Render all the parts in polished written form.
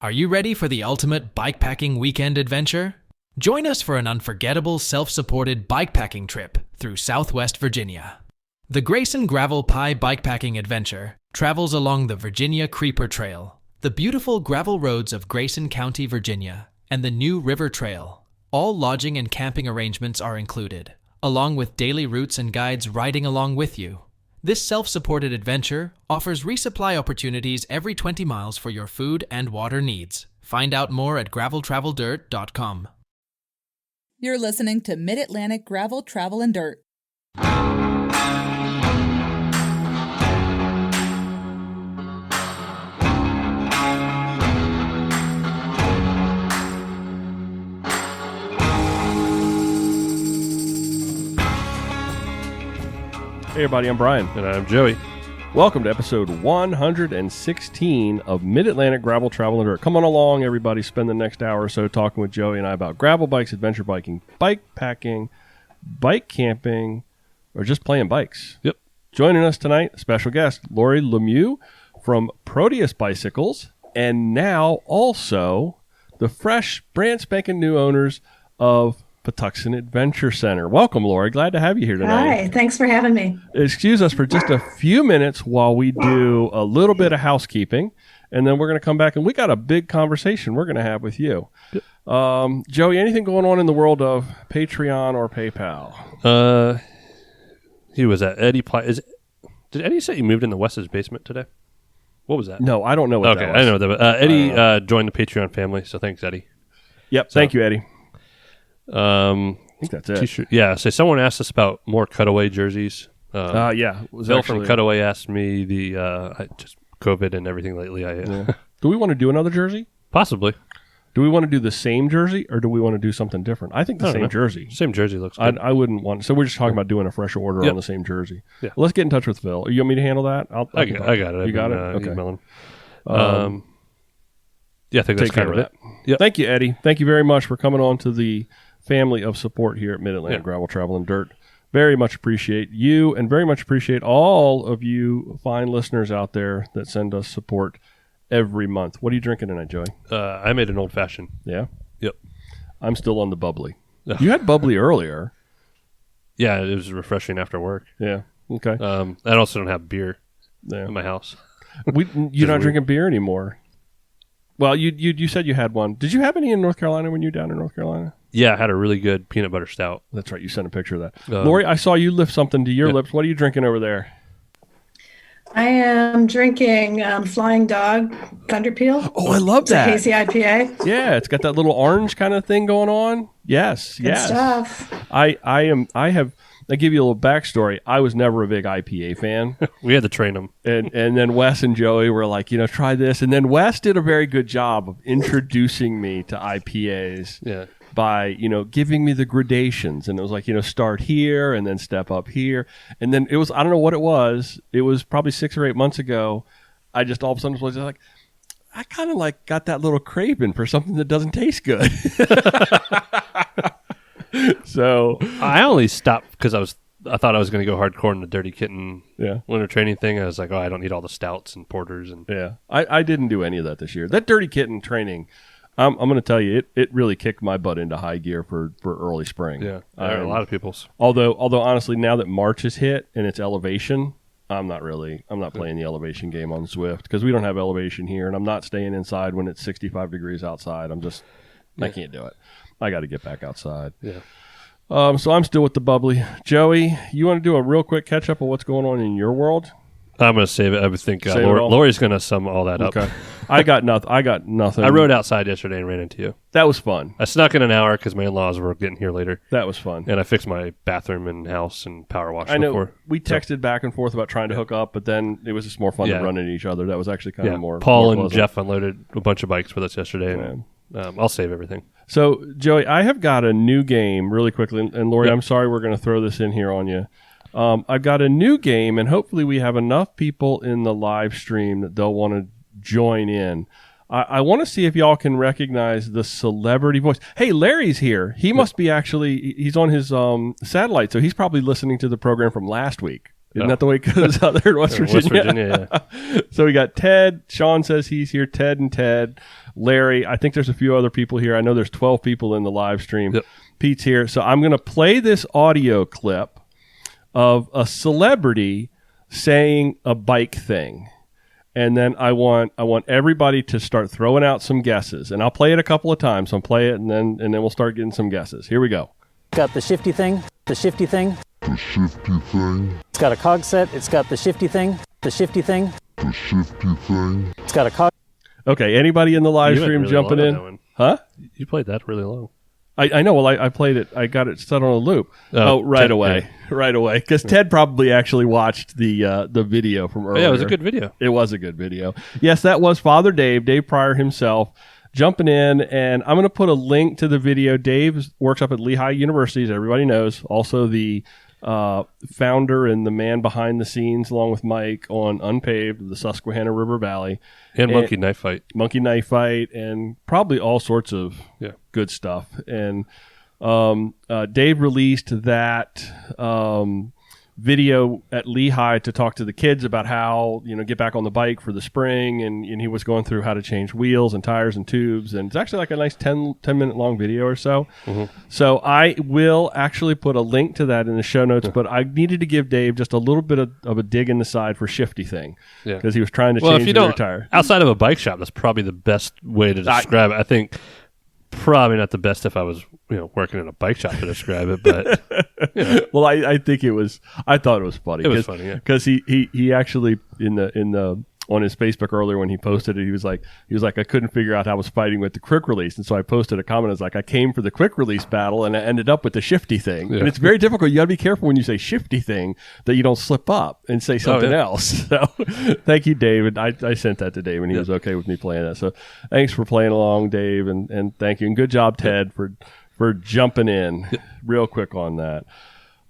Are you ready for the ultimate bikepacking weekend adventure? Join us for an unforgettable self-supported bikepacking trip through Southwest Virginia. The Grayson Gravel Pie Bikepacking Adventure travels along the Virginia Creeper Trail, the beautiful gravel roads of Grayson County, Virginia, and the New River Trail. All lodging and camping arrangements are included, along with daily routes and guides riding along with you. This self-supported adventure offers resupply opportunities every 20 miles for your food and water needs. Find out more at graveltraveldirt.com. You're listening to Mid-Atlantic Gravel, Travel, and Dirt. Hey everybody, I'm Brian. And I'm Joey. Welcome to episode 116 of Mid-Atlantic Gravel, Travel, and Dirt. Come on along, everybody. Spend the next hour or so talking with Joey and I about gravel bikes, adventure biking, bike packing, bike camping, or just playing bikes. Yep. Joining us tonight, a special guest, Laurie Lemieux from Proteus Bicycles, and now also the fresh, brand spanking new owners of Patuxent Adventure Center. Welcome, Laurie. Glad to have you here tonight. Hi, thanks for having me. Excuse us for just a few minutes while we do a little bit of housekeeping, and then we're going to come back, and we got a big conversation we're going to have with you. Joey, anything going on in the world of Patreon or PayPal? He was at Eddie. Did Eddie say he moved into Wes's basement today? What was that? No, I don't know what that was. I know that. Eddie joined the Patreon family, so thanks, Eddie. Yep, thank you, Eddie. I think that's it. T-shirt. Yeah, so someone asked us about more cutaway jerseys. Yeah. Bill from Cutaway asked me just COVID and everything lately. Do we want to do another jersey? Possibly. Do we want to do the same jersey, or do we want to do something different? I think the same jersey. Same jersey looks good. I wouldn't want. So we're just talking about doing a fresh order on the same jersey. Yeah. Let's get in touch with Phil. You want me to handle that? I got it. You got it? Okay. Emailing. Yeah, I think that's kind of it. Yep. Thank you, Eddie. Thank you very much for coming on to the family of support here at Mid-Atlantic Gravel, Travel, and Dirt. Very much appreciate you, and very much appreciate all of you fine listeners out there that send us support every month. What are you drinking tonight, Joey? I made an old-fashioned. Yeah? Yep. I'm still on the bubbly. You had bubbly earlier. Yeah, it was refreshing after work. Yeah. Okay. I also don't have beer in my house. You're not drinking beer anymore. Well, you said you had one. Did you have any in North Carolina when you were down in North Carolina? Yeah, I had a really good peanut butter stout. That's right. You sent a picture of that. Laurie, I saw you lift something to your lips. What are you drinking over there? I am drinking Flying Dog Thunder Peel. Oh, I love that. It's a hazy IPA. Yeah, it's got that little orange kind of thing going on. Yes, Good stuff. I give you a little backstory. I was never a big IPA fan. We had to train them. And then Wes and Joey were like, try this. And then Wes did a very good job of introducing me to IPAs. Yeah. By, giving me the gradations. And it was like, start here and then step up here. And then it was, I don't know what it was. It was probably 6 or 8 months ago. I just all of a sudden was like, I kind of like got that little craving for something that doesn't taste good. So I only stopped because I thought I was going to go hardcore in the Dirty Kitten winter training thing. I was like, I don't need all the stouts and porters. And I didn't do any of that this year. That Dirty Kitten training, I'm going to tell you, it really kicked my butt into high gear for early spring. Yeah, a lot of people's. Although honestly, now that March has hit and it's elevation, I'm not playing the elevation game on Zwift because we don't have elevation here, and I'm not staying inside when it's 65 degrees outside. I can't do it. I got to get back outside. Yeah. So I'm still with the bubbly. Joey, you want to do a real quick catch up of what's going on in your world? I'm going to save it. I would think Laurie's going to sum all that up. Okay. I got nothing. I rode outside yesterday and ran into you. That was fun. I snuck in an hour because my in-laws were getting here later. That was fun. And I fixed my bathroom and house and power wash I know. before. We texted back and forth about trying to hook up, but then it was just more fun to run into each other. That was actually kind of more Paul more and pleasant. Jeff unloaded a bunch of bikes with us yesterday. And, I'll save everything. So, Joey, I have got a new game really quickly. And Laurie, I'm sorry we're going to throw this in here on you. I've got a new game, and hopefully we have enough people in the live stream that they'll want to join in. I want to see if y'all can recognize the celebrity voice. Hey, Larry's here. He must be he's on his satellite, so he's probably listening to the program from last week. Isn't that the way it goes out there in West Virginia? West Virginia, yeah. So we got Ted. Sean says he's here. Ted and Ted. Larry. I think there's a few other people here. I know there's 12 people in the live stream. Yep. Pete's here. So I'm going to play this audio clip of a celebrity saying a bike thing. And then I want everybody to start throwing out some guesses. And I'll play it a couple of times. So I'll play it and then we'll start getting some guesses. Here we go. Got the shifty thing. The shifty thing. The shifty thing. It's got a cog set. It's got the shifty thing. The shifty thing. The shifty thing. It's got a cog. Okay, anybody in the live You went stream really jumping long on in? that one. Huh? You played that really long. I know. Well, I played it. I got it set on a loop. Right Ted, away. yeah. Right away. Because Ted probably actually watched the video from earlier. Yeah, it was a good video. It was a good video. Yes, that was Father Dave Pryor himself, jumping in. And I'm going to put a link to the video. Dave works up at Lehigh University, as everybody knows. Also the founder and the man behind the scenes, along with Mike, on Unpaved, the Susquehanna River Valley. And Monkey Knife Fight. Monkey Knife Fight, and probably all sorts of good stuff. And Dave released that video at Lehigh to talk to the kids about how, get back on the bike for the spring. And he was going through how to change wheels and tires and tubes. And it's actually like a nice 10-minute long video or so. Mm-hmm. So I will actually put a link to that in the show notes. But I needed to give Dave just a little bit of a dig in the side for shifty thing. Yeah. Because he was trying to change the rear tire. Outside of a bike shop, that's probably the best way to describe it. I think probably not the best if I was working in a bike shop to describe it, but well, I think I thought it was funny. It was funny, yeah, because he actually in the on his Facebook earlier when he posted it, he was like I couldn't figure out how I was fighting with the quick release, and so I posted a comment. I was like, I came for the quick release battle and I ended up with the shifty thing. And it's very difficult. You got to be careful when you say shifty thing that you don't slip up and say something else. So thank you, David. I sent that to Dave and he was okay with me playing that. So thanks for playing along, Dave, and thank you, and good job, Ted, for jumping in real quick on that.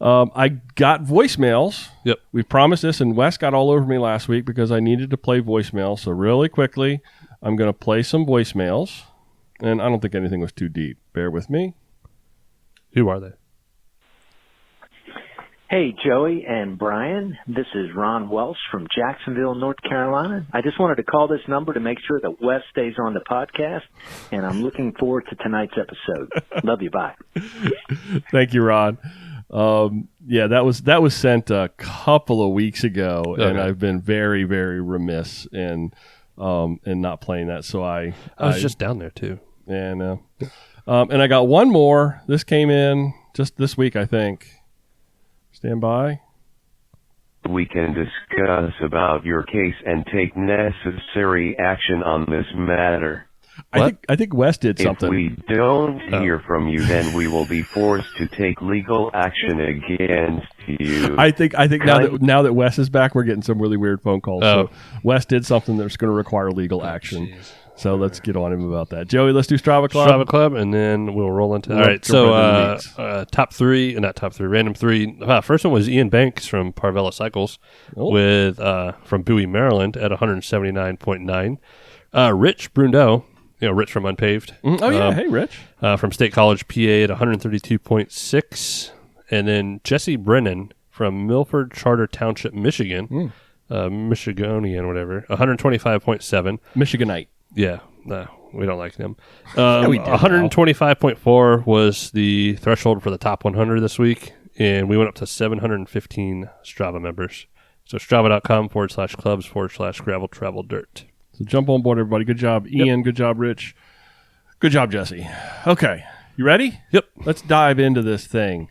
I got voicemails. Yep. We promised this, and Wes got all over me last week because I needed to play voicemails. So really quickly, I'm going to play some voicemails, and I don't think anything was too deep. Bear with me. Who are they? Hey, Joey and Brian. This is Ron Welsh from Jacksonville, North Carolina. I just wanted to call this number to make sure that Wes stays on the podcast, and I'm looking forward to tonight's episode. Love you. Bye. Thank you, Ron. That was sent a couple of weeks ago, and I've been very, very remiss in not playing that. So I was just down there too. And I got one more. This came in just this week, I think. Stand by. We can discuss about your case and take necessary action on this matter. I think Wes did something. If we don't hear from you, then we will be forced to take legal action against you. I think now that Wes is back, we're getting some really weird phone calls. So Wes did something that's going to require legal action. Geez. So let's get on him about that. Joey, let's do Strava Club. Strava Club, and then we'll roll into. All right, so top three, not top three, random three. First one was Ian Banks from Parvella Cycles with from Bowie, Maryland at 179.9. Rich Brundeau. Rich from Unpaved. Hey, Rich. From State College, PA at 132.6. And then Jesse Brennan from Milford Charter Township, Michigan. Michigonian, whatever. 125.7. Michiganite. Yeah. We don't like them. 125.4 was the threshold for the top 100 this week. And we went up to 715 Strava members. So strava.com/clubs/gravel travel dirt. So jump on board, everybody. Good job, Ian. Good job, Rich. Good job, Jesse. Okay. You ready? Yep. Let's dive into this thing.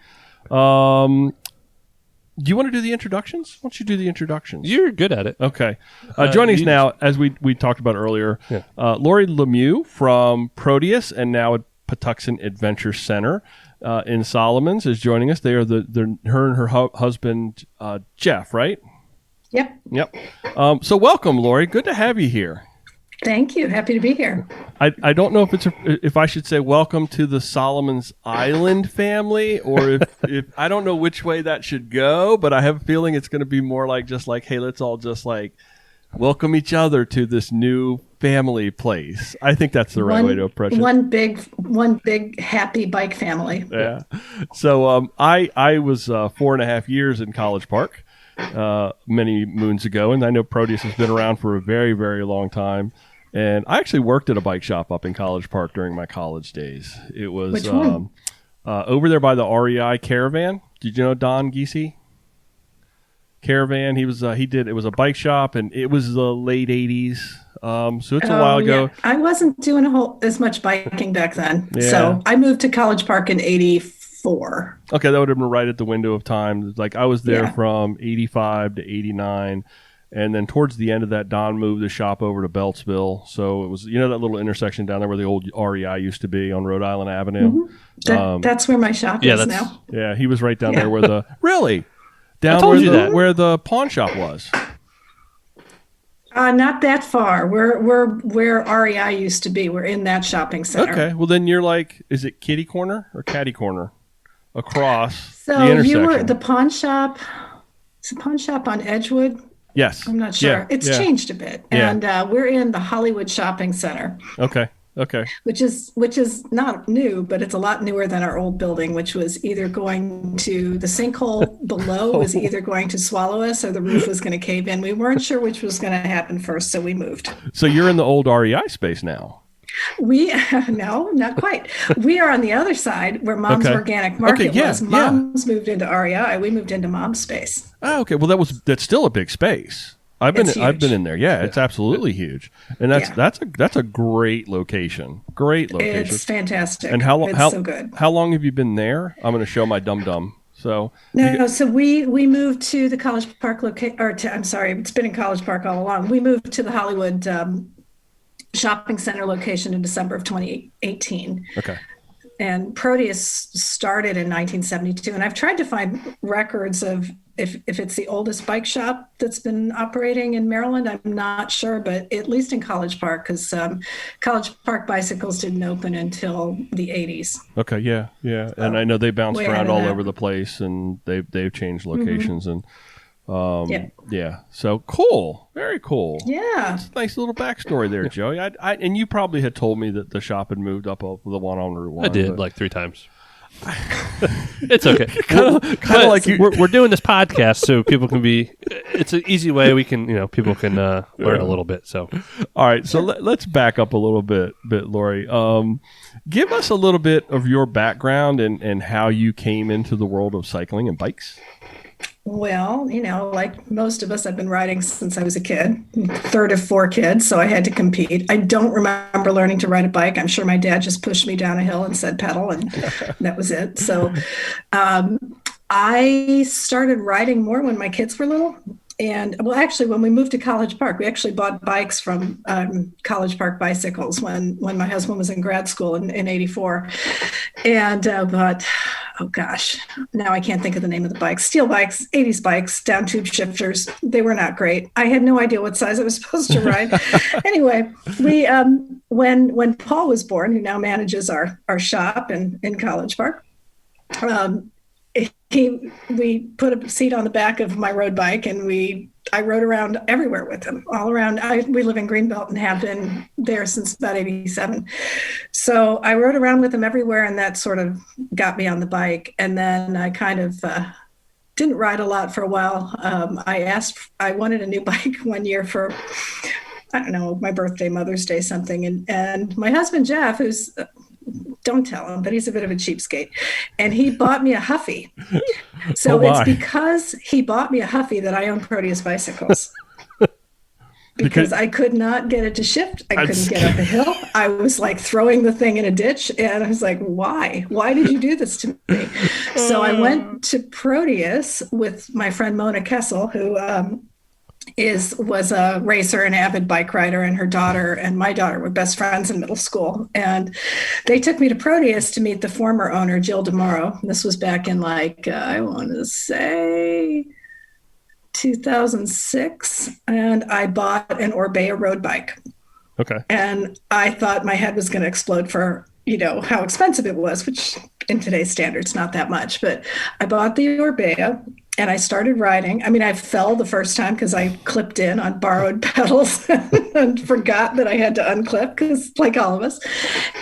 Do you want to do the introductions? Why don't you do the introductions? You're good at it. Okay. Joining us now, as we talked about earlier, Laurie Lemieux from Proteus and now at Patuxent Adventure Center in Solomons is joining us. They are her and her husband, Jeff, right? Yep. So welcome, Laurie. Good to have you here. Thank you. Happy to be here. I don't know if I should say welcome to the Solomons Island family, or if I don't know which way that should go, but I have a feeling it's going to be more like hey, let's all just welcome each other to this new family place. I think that's the right way to approach it. One big happy bike family. Yeah. So I was 4.5 years in College Park. many moons ago, and I know Proteus has been around for a very, very long time. And I actually worked at a bike shop up in College Park during my college days. It was Which one? Over there by the REI Caravan. Did you know Don Giese? Caravan. He was it was a bike shop, and it was the late 80s. So it's a while ago. Yeah. I wasn't doing as much biking back then. Yeah. So I moved to College Park in 84. Okay, that would have been right at the window of time. Like I was there Yeah. from 85 to 89. And then towards the end of that, Don moved the shop over to Beltsville. So it was, that little intersection down there where the old REI used to be on Rhode Island Avenue. That's where my shop is now. Yeah, he was right down there where the down where the pawn shop was. Not that far. We're where REI used to be. We're in that shopping center. Okay, well then you're like, is it Kitty Corner or Caddy Corner? Across So the intersection. you were the pawn shop. It's a pawn shop on Edgewood. Yes. I'm not sure. Yeah. It's changed a bit. Yeah. And we're in the Hollywood Shopping Center. Okay. Which is not new, but it's a lot newer than our old building, which was either going to the sinkhole below was either going to swallow us or the roof was going to cave in. We weren't sure which was going to happen first, so we moved. So you're in the old REI space now. No, not quite. We are on the other side where Mom's Organic Market was. Mom's moved into REI. We moved into Mom's space. Oh, okay. Well, that's still a big space. I've been in there. Yeah, it's absolutely huge, and that's a great location. Great location. It's fantastic. And it's so good. How long have you been there? I'm going to show my dum. So so we moved to the College Park I'm sorry, it's been in College Park all along. We moved to the Hollywood shopping center location in December of 2018. Okay. And Proteus started in 1972. And I've tried to find records of if it's the oldest bike shop that's been operating in Maryland. I'm not sure, but at least in College Park, because College Park Bicycles didn't open until the 80s. Okay, yeah. So, and I know they bounced around all that. over the place, and they've changed locations and yeah. So cool, very cool. Yeah, it's a nice little backstory there, Joey. And you probably had told me that the shop had moved up the one on Route 1. I did like 3 times. It's okay. kind of like we're doing this podcast so people can be. It's an easy way we can people can learn a little bit. So all right, so let's back up a little bit, Laurie. Give us a little bit of your background and how you came into the world of cycling and bikes. Well, like most of us, I've been riding since I was a kid, third of 4 kids, so I had to compete. I don't remember learning to ride a bike. I'm sure my dad just pushed me down a hill and said pedal, and that was it. So I started riding more when my kids were little. And well, actually, when we moved to College Park, we actually bought bikes from College Park Bicycles when my husband was in grad school in 84. And but oh gosh, now I can't think of the name of the bikes. Steel bikes, 80s bikes, down tube shifters. They were not great. I had no idea what size I was supposed to ride. Anyway, we when Paul was born, who now manages our shop in College Park, we put a seat on the back of my road bike, and I rode around everywhere with him, all around. We live in Greenbelt and have been there since about 87. So I rode around with him everywhere, and that sort of got me on the bike. And then I kind of didn't ride a lot for a while. I wanted a new bike one year for, I don't know, my birthday, Mother's Day, something. And my husband, Jeff, who's... don't tell him, but he's a bit of a cheapskate. And he bought me a Huffy. So it's because he bought me a Huffy that I own Proteus Bicycles. Because I could not get it to shift. I couldn't get up a hill. I was like throwing the thing in a ditch. And I was like, why? Why did you do this to me? So I went to Proteus with my friend Mona Kessel, who was a racer and avid bike rider, and her daughter and my daughter were best friends in middle school. And they took me to Proteus to meet the former owner, Jill DeMauro. This was back in I want to say 2006. And I bought an Orbea road bike. Okay. And I thought my head was going to explode for, how expensive it was, which in today's standards, not that much. But I bought the Orbea, and I started riding. I mean, I fell the first time because I clipped in on borrowed pedals and forgot that I had to unclip, because like all of us.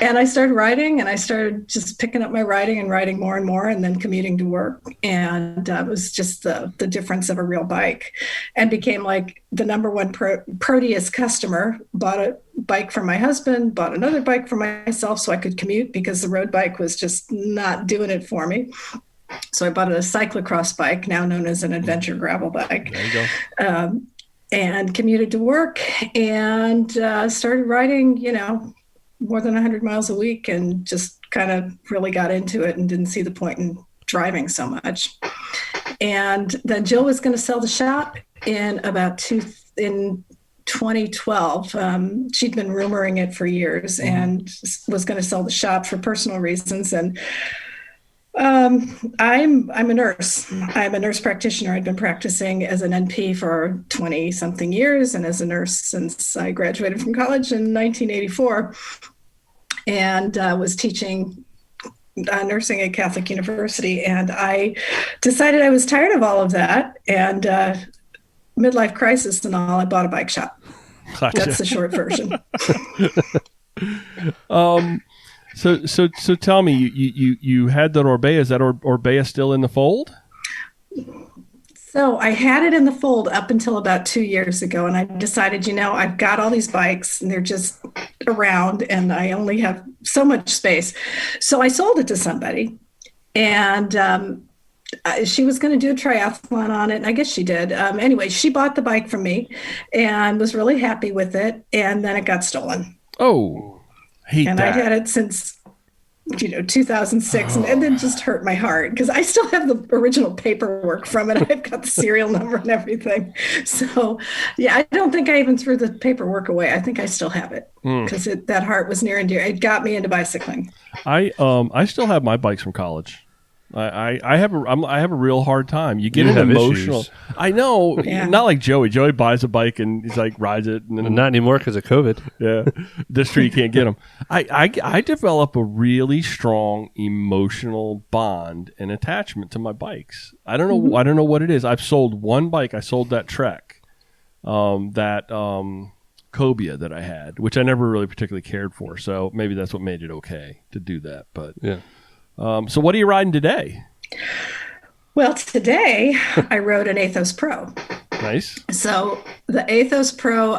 And I started riding, and I started just picking up my riding and riding more and more, and then commuting to work. And it was just the difference of a real bike, and became like the number one Proteus customer. Bought a bike for my husband, bought another bike for myself so I could commute, because the road bike was just not doing it for me. So I bought a cyclocross bike, now known as an adventure gravel bike. There you go. And commuted to work, and started riding, more than 100 miles a week, and just kind of really got into it and didn't see the point in driving so much. And then Jill was going to sell the shop in 2012. She'd been rumoring it for years, and was going to sell the shop for personal reasons. And I'm a nurse. I'm a nurse practitioner. I'd been practicing as an NP for 20 something years, and as a nurse since I graduated from college in 1984, and was teaching nursing at Catholic University. And I decided I was tired of all of that, and midlife crisis and all, I bought a bike shop. Gotcha. That's the short version. So tell me, you had that Orbea. Is that Orbea still in the fold? So I had it in the fold up until about 2 years ago, and I decided, I've got all these bikes and they're just around, and I only have so much space. So I sold it to somebody, and she was going to do a triathlon on it, and I guess she did. Anyway, she bought the bike from me and was really happy with it, and then it got stolen. Oh. And I'd had it since 2006, and it just hurt my heart, because I still have the original paperwork from it. I've got the serial number and everything. So yeah, I don't think I even threw the paperwork away. I think I still have it, because that heart was near and dear. It got me into bicycling. I still have my bikes from college. I have a real hard time. You get emotional. Issues. I know, not like Joey. Joey buys a bike and he's like rides it, and then not anymore because of COVID. Yeah, this year you can't get them. I develop a really strong emotional bond and attachment to my bikes. I don't know. I don't know what it is. I've sold one bike. I sold that Trek, that Cobia that I had, which I never really particularly cared for. So maybe that's what made it okay to do that. But yeah. So what are you riding today? Well, today I rode an Athos Pro. Nice. So the Athos Pro,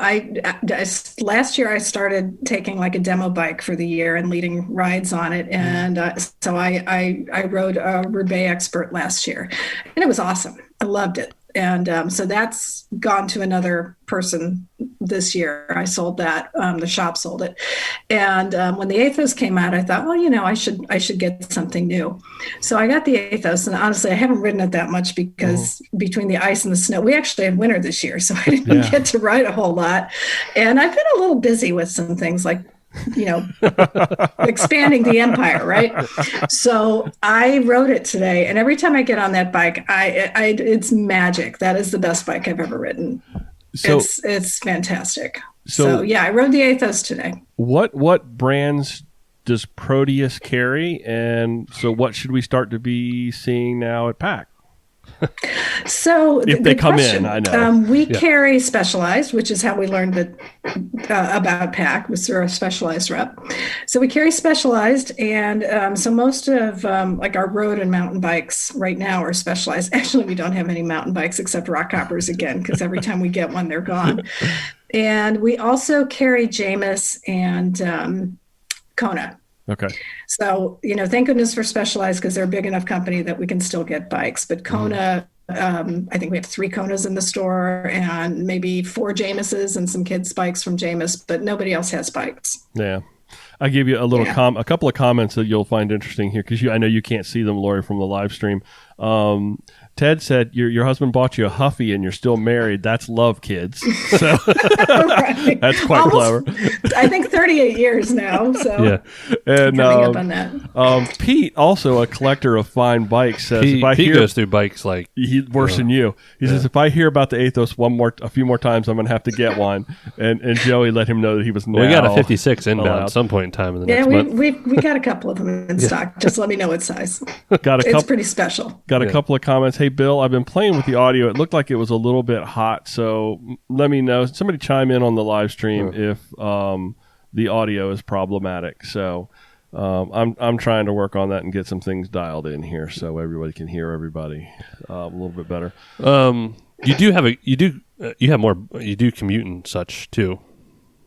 last year I started taking like a demo bike for the year and leading rides on it. And so I rode a Roubaix Expert last year, and it was awesome. I loved it. And so that's gone to another person this year. I sold that. The shop sold it. And when the Athos came out, I thought, well, I should get something new. So I got the Athos, and honestly, I haven't ridden it that much, because between the ice and the snow, we actually had winter this year, so I didn't get to ride a whole lot. And I've been a little busy with some things like, expanding the empire, right? So I rode it today, and every time I get on that bike, it's magic. That is the best bike I've ever ridden. So, it's fantastic. So yeah, I rode the Athos today. What brands does Proteus carry, and so what should we start to be seeing now at PAC? So if they come in, I know. We carry Specialized, which is how we learned about PAC, was through our Specialized rep. So we carry Specialized, and so most of like our road and mountain bikes right now are Specialized. Actually, we don't have any mountain bikes except rock hoppers again, because every time we get one, they're gone. And we also carry Jamis and Kona. Okay. So, thank goodness for Specialized, because they're a big enough company that we can still get bikes. But Kona, I think we have 3 Konas in the store, and maybe 4 Jamises and some kids' bikes from Jamis, but nobody else has bikes. Yeah. I'll give you a little a couple of comments that you'll find interesting here, because I know you can't see them, Laurie, from the live stream. Ted said your husband bought you a Huffy and you're still married. That's love, kids. So right. That's quite clever. I think 38 years now. So yeah, and coming up on that. Pete, also a collector of fine bikes, says Pete goes through bikes like he's worse than you. He says if I hear about the Athos a few more times, I'm gonna have to get one. And Joey let him know that he was. We got a 56 inbound at some point in time in the next month. We got a couple of them in stock. Just let me know what size. It's pretty special. Got a couple of comments. Hey, Bill, I've been playing with the audio. It looked like it was a little bit hot, so let me know. Somebody chime in on the live stream if the audio is problematic. So I'm trying to work on that and get some things dialed in here so everybody can hear everybody a little bit better. You do commute and such too.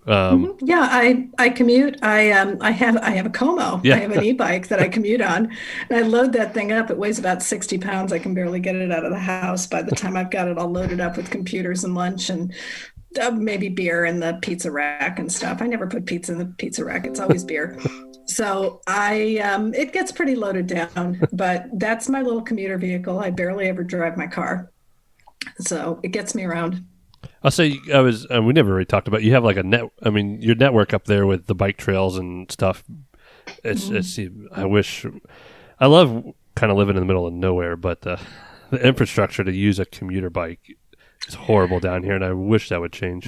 Yeah, I commute. I have a Como. Yeah. I have an e-bike that I commute on, and I load that thing up. It weighs about 60 pounds. I can barely get it out of the house by the time I've got it all loaded up with computers and lunch and maybe beer in the pizza rack and stuff. I never put pizza in the pizza rack. It's always beer. So it gets pretty loaded down, but that's my little commuter vehicle. I barely ever drive my car, so it gets me around. I'll say we never really talked about, you have like your network up there with the bike trails and stuff. I love kind of living in the middle of nowhere, but the infrastructure to use a commuter bike is horrible down here, and I wish that would change.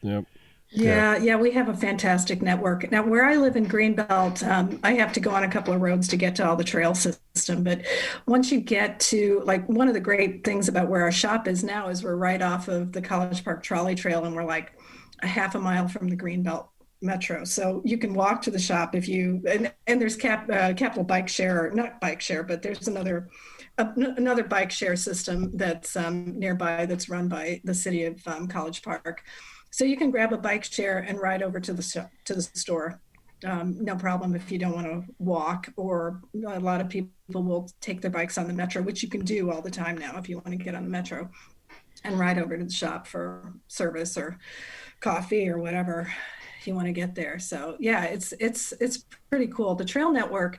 Yep. Yeah, we have a fantastic network. Now, where I live in Greenbelt, I have to go on a couple of roads to get to all the trail system. But once you get to, like, one of the great things about where our shop is now is we're right off of the College Park Trolley Trail, and we're like a half a mile from the Greenbelt Metro. So you can walk to the shop if you, and there's Capital Bike Share, or not Bike Share, but there's another bike share system that's nearby that's run by the city of College Park. So you can grab a bike share and ride over to the store. No problem if you don't want to walk, or a lot of people will take their bikes on the Metro, which you can do all the time now if you want to get on the Metro and ride over to the shop for service or coffee or whatever you want to get there. So yeah, it's pretty cool. The trail network,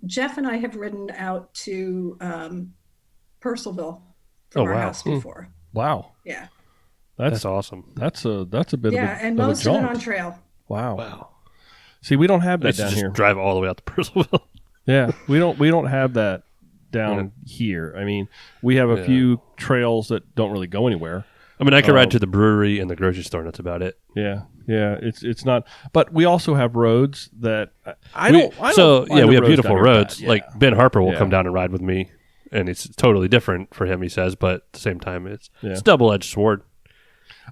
Jeff and I have ridden out to Purcellville from our house before. Wow. Yeah. That's awesome. That's a bit of a and most of it on trail. Wow. See, we don't have that down here. Drive all the way out to Purcellville. Yeah, we don't have that down here. I mean, we have a few trails that don't really go anywhere. I mean, I can ride to the brewery and the grocery store, and that's about it. Yeah. It's not. But we also have roads that we have beautiful roads. Like Ben Harper will come down and ride with me, and it's totally different for him, he says. But at the same time, it's a double-edged sword.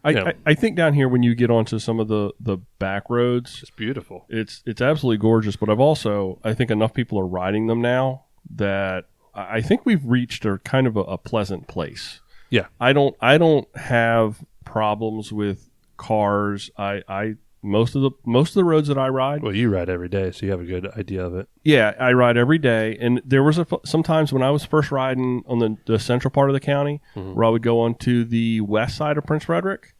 I think down here when you get onto some of the back roads, it's beautiful. It's absolutely gorgeous. But I think enough people are riding them now that I think we've reached a kind of a pleasant place. Yeah, I don't have problems with cars. Most of the roads that I ride. Well, you ride every day, so you have a good idea of it. Yeah, I ride every day, and there was sometimes when I was first riding on the central part of the county, where I would go onto the west side of Prince Frederick,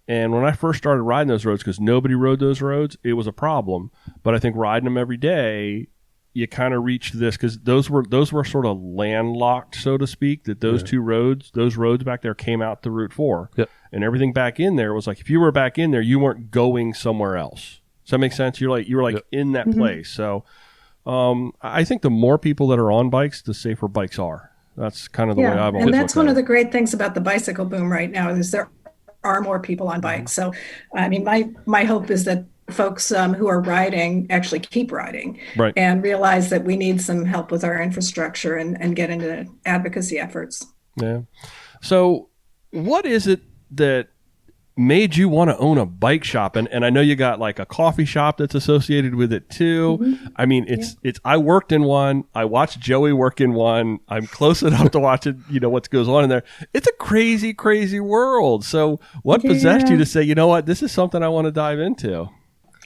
and when I first started riding those roads, because nobody rode those roads, it was a problem. But I think riding them every day, you kind of reached this, because those were sort of landlocked, so to speak. That those those roads back there came out to Route 4. Yep. And everything back in there was like, if you were back in there, you weren't going somewhere else. Does that make sense? You were like in that place. So I think the more people that are on bikes, the safer bikes are. That's kind of the way I've always looked at it. And that's one of the great things about the bicycle boom right now is there are more people on bikes. So, I mean, my hope is that folks who are riding actually keep riding and realize that we need some help with our infrastructure and get into advocacy efforts. Yeah. So what is it that made you want to own a bike shop? And I know you got like a coffee shop that's associated with it too. I mean, it's I worked in one. I watched Joey work in one. I'm close enough to watch it, what goes on in there. It's a crazy, crazy world. So what possessed you to say, you know what, this is something I want to dive into?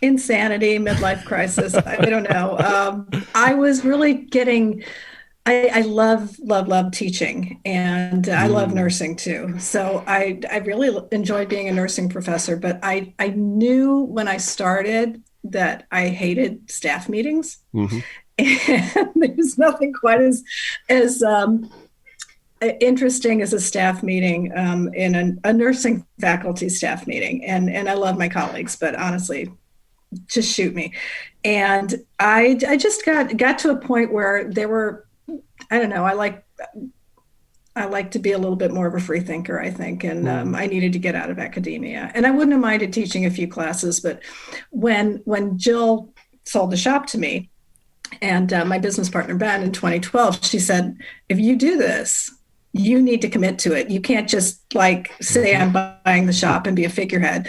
Insanity, midlife crisis. I don't know. I was really getting, I love teaching, and I love nursing too. So I really enjoyed being a nursing professor, but I knew when I started that I hated staff meetings. And there's nothing quite as interesting as a staff meeting in a nursing faculty staff meeting. And I love my colleagues, but honestly, just shoot me. And I just got to a point where there were, I don't know, I like to be a little bit more of a free thinker, I think. And I needed to get out of academia, and I wouldn't have minded teaching a few classes. But when Jill sold the shop to me. And my business partner, Ben, in 2012, she said, if you do this, you need to commit to it. You can't just like say I'm buying the shop and be a figurehead.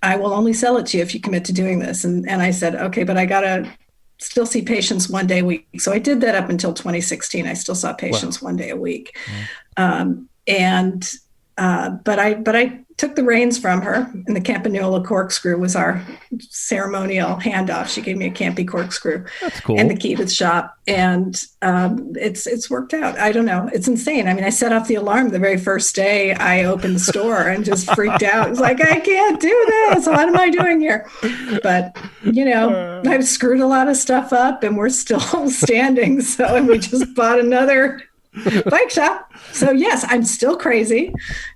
I will only sell it to you if you commit to doing this. And I said, okay, but I got to still see patients one day a week. So I did that up until 2016. I still saw patients one day a week. But I took the reins from her, and the Campanula corkscrew was our ceremonial handoff. She gave me a Campy corkscrew. That's cool. And the key to the shop. And it's worked out. I don't know. It's insane. I mean, I set off the alarm the very first day I opened the store and just freaked out. It's like, I can't do this. What am I doing here? But, I've screwed a lot of stuff up, and we're still standing. And we just bought another bike shop. So yes, I'm still crazy,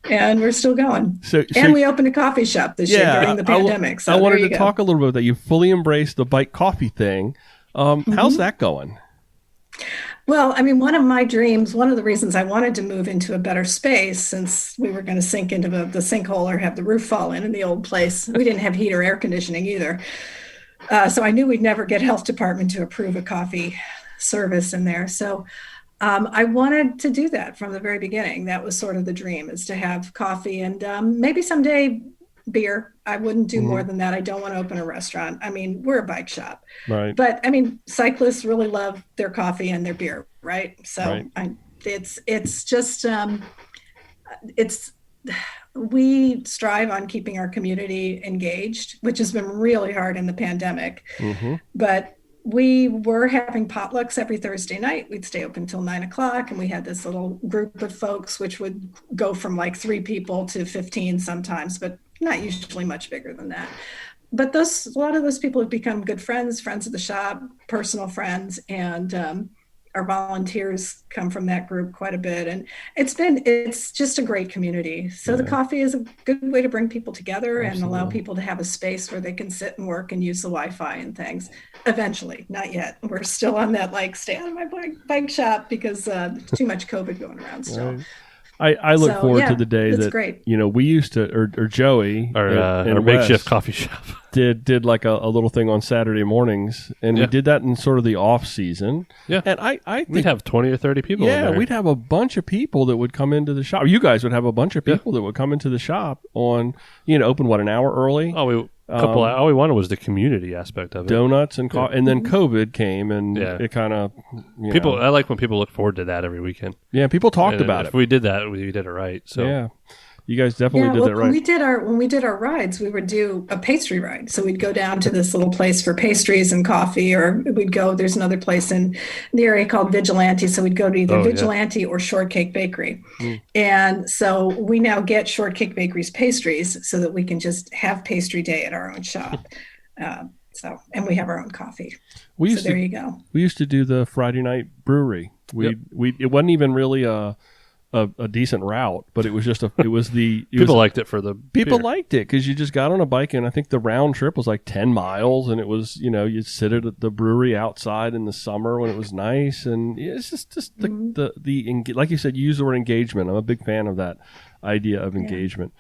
and we're still going. And we opened a coffee shop this year during the pandemic. So I wanted to talk a little bit about that. You fully embraced the bike coffee thing. How's that going? Well, I mean, one of my dreams, one of the reasons I wanted to move into a better space, since we were going to sink into the sinkhole or have the roof fall in the old place. We didn't have heat or air conditioning either. So I knew we'd never get health department to approve a coffee service in there. So I wanted to do that from the very beginning. That was sort of the dream, is to have coffee and maybe someday beer. I wouldn't do more than that. I don't want to open a restaurant. I mean, we're a bike shop, right? But I mean, cyclists really love their coffee and their beer, right? So it's just we strive on keeping our community engaged, which has been really hard in the pandemic. But we were having potlucks every Thursday night. We'd stay open until 9:00, and we had this little group of folks, which would go from like 3 people to 15 sometimes, but not usually much bigger than that. But a lot of those people have become good friends of the shop, personal friends, and our volunteers come from that group quite a bit. And it's just a great community. So the coffee is a good way to bring people together and allow people to have a space where they can sit and work and use the Wi-Fi and things. Eventually, not yet. We're still on that, like, stay out of my bike shop, because there's too much COVID going around still. Right. I look forward to the day that great. We used to, or Joey, our makeshift coffee shop, did like a little thing on Saturday mornings, and we did that in sort of the off season. Yeah, and I think we'd have 20 or 30 people. Yeah, in there. We'd have a bunch of people that would come into the shop. You guys would have a bunch of people that would come into the shop on, open an hour early. All we wanted was the community aspect of it. Donuts and coffee, and then COVID came, and it kind of people. I like when people look forward to that every weekend. Yeah, people talked about it. If we did that, we did it right. So yeah, you guys definitely did it right. When we did our rides, we would do a pastry ride. So we'd go down to this little place for pastries and coffee, or we'd go. There's another place in the area called Vigilante. So we'd go to either Vigilante or Shortcake Bakery. And so we now get Shortcake Bakery's pastries so that we can just have pastry day at our own shop. And we have our own coffee. There you go. We used to do the Friday night brewery. It wasn't even really a decent route, but it was just people liked it for the people beer. Liked it because you just got on a bike, and I think the round trip was like 10 miles, and it was you'd sit at the brewery outside in the summer when it was nice, and it's just the like you said, you use the word engagement. I'm a big fan of that idea of engagement.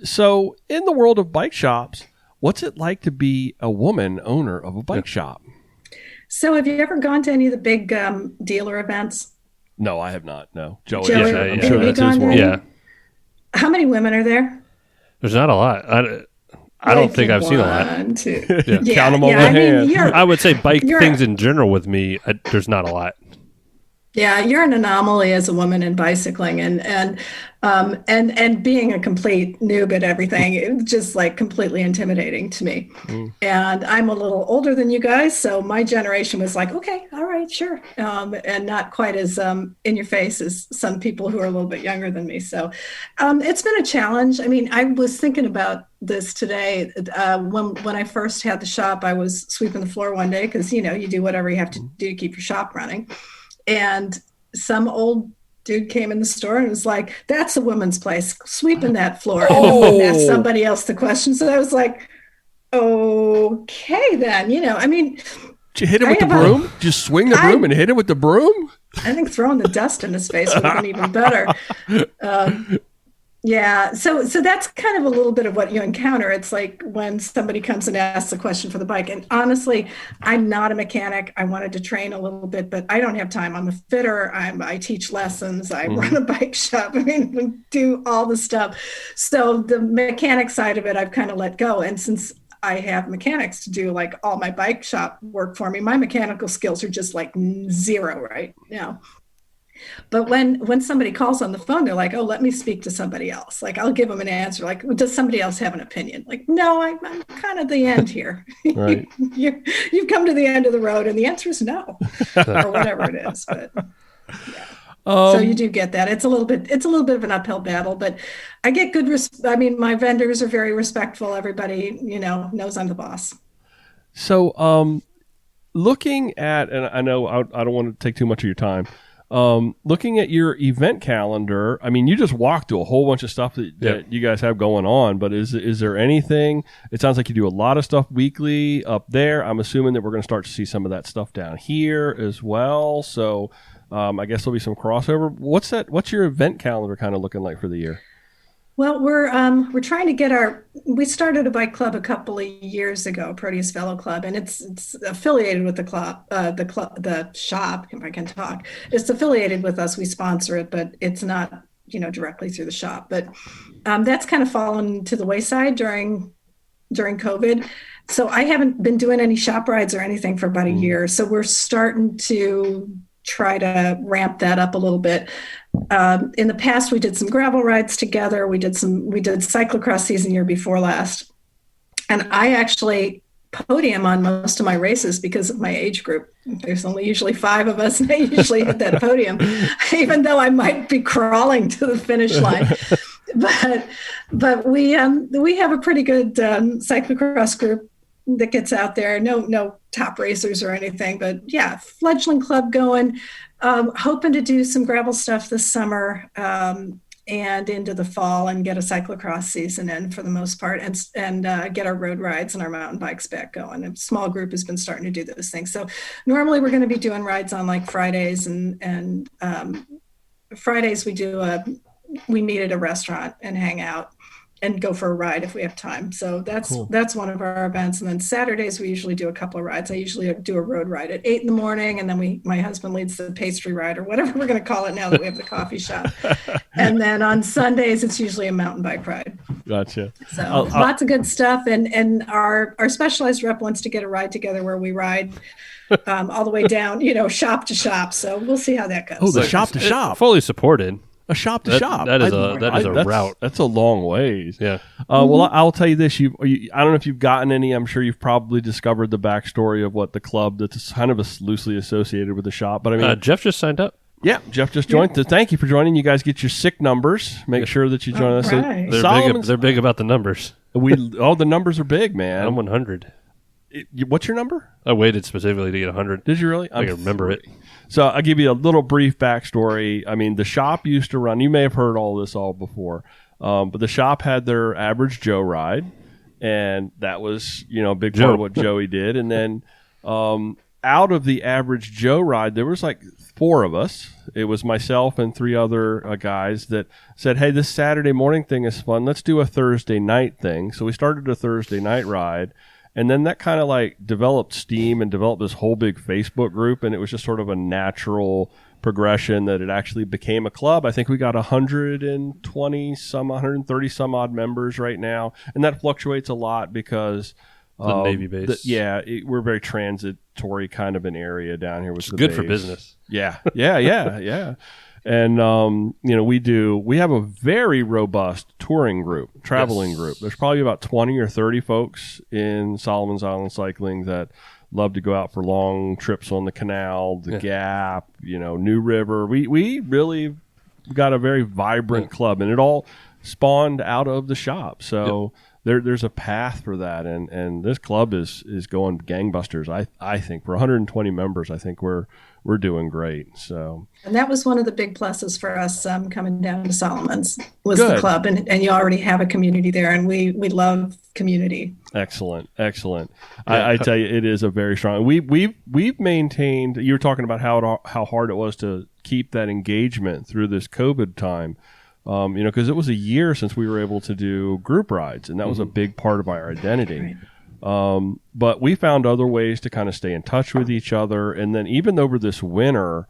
So in the world of bike shops, what's it like to be a woman owner of a bike shop? So have you ever gone to any of the big dealer events? No, I have not. No. Joey, I'm sure that's his world. Yeah. How many women are there? There's not a lot. I don't think I've seen a lot. 1, 2. Count them on one hand. I would say bike things in general with me, there's not a lot. Yeah, you're an anomaly as a woman in bicycling, and being a complete noob at everything. It was just like completely intimidating to me. And I'm a little older than you guys, so my generation was like, okay, all right, sure, and not quite as in your face as some people who are a little bit younger than me. So it's been a challenge. I mean, I was thinking about this today. When I first had the shop, I was sweeping the floor one day because you do whatever you have to do to keep your shop running. And some old dude came in the store and was like, that's a woman's place, sweeping that floor. And asked somebody else the question. So I was like, okay, then, I mean. Did you hit him with the broom? Just swing the broom and hit him with the broom? I think throwing the dust in his face would have been even better. Yeah, so that's kind of a little bit of what you encounter. It's like when somebody comes and asks a question for the bike. And honestly, I'm not a mechanic. I wanted to train a little bit, but I don't have time. I'm a fitter. I teach lessons. I run a bike shop. I mean, we do all the stuff. So the mechanic side of it, I've kind of let go. And since I have mechanics to do like all my bike shop work for me, my mechanical skills are just like zero right now. But when somebody calls on the phone, they're like, "Oh, let me speak to somebody else." Like I'll give them an answer. Like, does somebody else have an opinion? Like, no, I'm kind of the end here. Right. You've come to the end of the road, and the answer is no, or whatever it is. But yeah. So you do get that. It's a little bit of an uphill battle, but I get good. I mean, my vendors are very respectful. Everybody, knows I'm the boss. So, looking at, and I know I don't want to take too much of your time. Looking at your event calendar, I mean, you just walked through a whole bunch of stuff that you guys have going on, but is there anything, it sounds like you do a lot of stuff weekly up there. I'm assuming that we're going to start to see some of that stuff down here as well. So, I guess there'll be some crossover. What's your event calendar kind of looking like for the year? Well, we're trying to get we started a bike club a couple of years ago, Proteus Fellow Club, and it's affiliated with the shop, if I can talk. It's affiliated with us. We sponsor it, but it's not, directly through the shop. But that's kind of fallen to the wayside during COVID. So I haven't been doing any shop rides or anything for about a year. So we're starting to try to ramp that up a little bit. In the past, we did some gravel rides together. We did cyclocross season year before last. And I actually podium on most of my races because of my age group. There's only usually 5 of us, and I usually hit that podium, even though I might be crawling to the finish line. But we have a pretty good cyclocross group that gets out there. No top racers or anything, but yeah, fledgling club going. Hoping to do some gravel stuff this summer and into the fall and get a cyclocross season in for the most part and get our road rides and our mountain bikes back going. A small group has been starting to do those things. So normally we're going to be doing rides on like Fridays and Fridays we meet at a restaurant and hang out and go for a ride if we have time. So that's one of our events. And then Saturdays, we usually do a couple of rides. I usually do a road ride at 8 a.m. and then my husband leads the pastry ride or whatever we're going to call it now that we have the coffee shop. And then on Sundays, it's usually a mountain bike ride. Gotcha. So lots of good stuff. And our specialized rep wants to get a ride together where we ride all the way down, shop to shop. So we'll see how that goes. Oh, the shop to shop. Fully supported. A shop to shop. That is a route. That's a long ways. Yeah. Well, I'll tell you this. I don't know if you've gotten any. I'm sure you've probably discovered the backstory of what the club that's kind of loosely associated with the shop. But I mean, Jeff just signed up. Yeah, Jeff just joined. So thank you for joining. You guys get your sick numbers. Make sure that you join us. Right. They're big about the numbers. The numbers are big, man. I'm 100. What's your number? I waited specifically to get 100. Did you really? I can remember it. So I'll give you a little brief backstory. I mean, the shop used to run, you may have heard all this before, but the shop had their average Joe ride, and that was, a big part of what Joey did. And then out of the average Joe ride, there was like 4 of us. It was myself and 3 other guys that said, hey, this Saturday morning thing is fun. Let's do a Thursday night thing. So we started a Thursday night ride. And then that kind of like developed steam and developed this whole big Facebook group. And it was just sort of a natural progression that it actually became a club. I think we got 130 some odd members right now. And that fluctuates a lot because the Navy base. We're very transitory kind of an area down here. With it's the good base. For business. Yeah. And, we have a very robust touring group, traveling group. There's probably about 20 or 30 folks in Solomon's Island Cycling that love to go out for long trips on the canal, the Gap, New River. We really got a very vibrant club, and it all spawned out of the shop. So there's a path for that. And this club is going gangbusters. I think for 120 members, I think we're doing great. So, and that was one of the big pluses for us coming down to Solomon's was the club, and you already have a community there, and we love community. Excellent. I tell you, it is a very strong. We've maintained. You were talking about how hard it was to keep that engagement through this COVID time. because it was a year since we were able to do group rides, and that was a big part of our identity. Right. But we found other ways to kind of stay in touch with each other. And then even over this winter,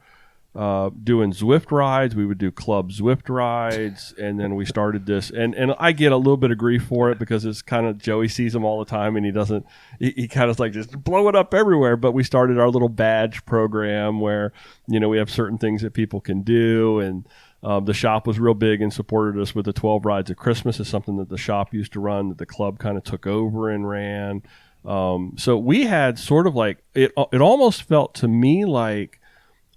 doing Zwift rides, we would do club Zwift rides. And then we started this. And I get a little bit of grief for it because it's kind of, Joey sees them all the time and he kind of like just blow it up everywhere. But we started our little badge program where, we have certain things that people can do. And the shop was real big and supported us with the 12 Rides of Christmas. Is something that the shop used to run that the club kind of took over and ran. So we had sort of like, it almost felt to me like